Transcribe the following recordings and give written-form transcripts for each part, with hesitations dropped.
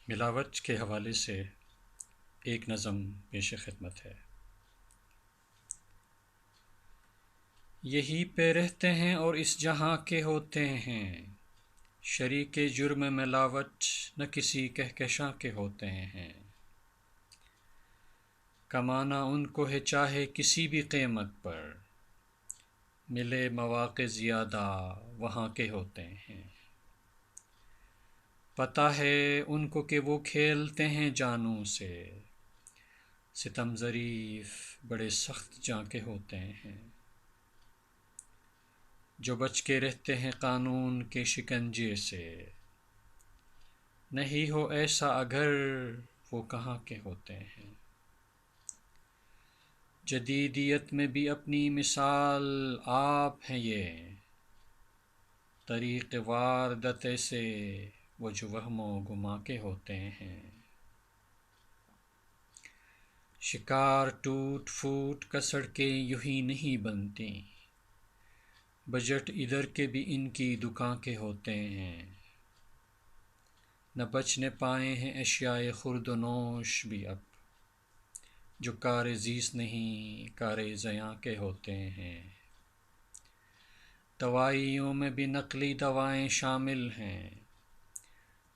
ملاوٹ کے حوالے سے ایک نظم پیش خدمت ہے۔ یہی پہ رہتے ہیں اور اس جہاں کے ہوتے ہیں، شریک جرم ملاوٹ نہ کسی کہکشاں کے ہوتے ہیں۔ کمانا ان کو ہے چاہے کسی بھی قیمت پر، ملے مواقع زیادہ وہاں کے ہوتے ہیں۔ پتہ ہے ان کو کہ وہ کھیلتے ہیں جانوں سے، ستم ظریف بڑے سخت جاں کے ہوتے ہیں۔ جو بچ کے رہتے ہیں قانون کے شکنجے سے، نہیں ہو ایسا اگر وہ کہاں کے ہوتے ہیں۔ جدیدیت میں بھی اپنی مثال آپ ہیں یہ، طریق واردت سے وہ جو وہم و گما کے ہوتے ہیں۔ شکار ٹوٹ پھوٹ کا سڑکیں یوں ہی نہیں بنتی، بجٹ ادھر کے بھی ان کی دکان کے ہوتے ہیں۔ نہ بچنے پائے ہیں اشیاء خورد و نوش بھی اب، جو کار زیست نہیں کار زیاں کے ہوتے ہیں۔ دوائیوں میں بھی نقلی دوائیں شامل ہیں،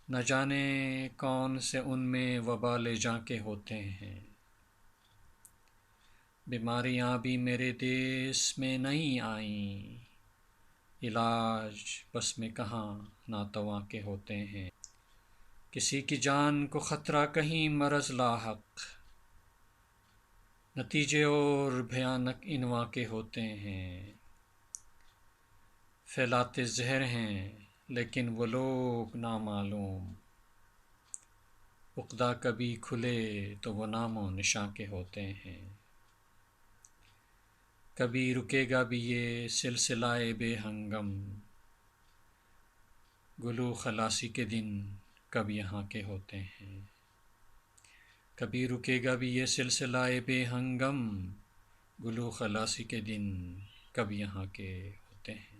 نہ جانے کون سے ان میں وبال جاں کے ہوتے ہیں۔ بیماریاں بھی میرے دیس میں نہیں آئیں، علاج بس میں کہاں ناتواں کے ہوتے ہیں۔ کسی کی جان کو خطرہ کہیں مرض لاحق، نتیجے اور بھیانک انواع کے ہوتے ہیں۔ پھیلاتے زہر ہیں لیکن وہ لوگ نامعلوم، عقدہ کبھی کھلے تو وہ نام و نشاں کے ہوتے ہیں۔ کبھی رکے گا بھی یہ سلسلہ بے ہنگم، گلو خلاصی کے دن کب یہاں کے ہوتے ہیں۔ کبھی رکے گا بھی یہ سلسلہ بے ہنگم، گلو خلاصی کے دن کب یہاں کے ہوتے ہیں۔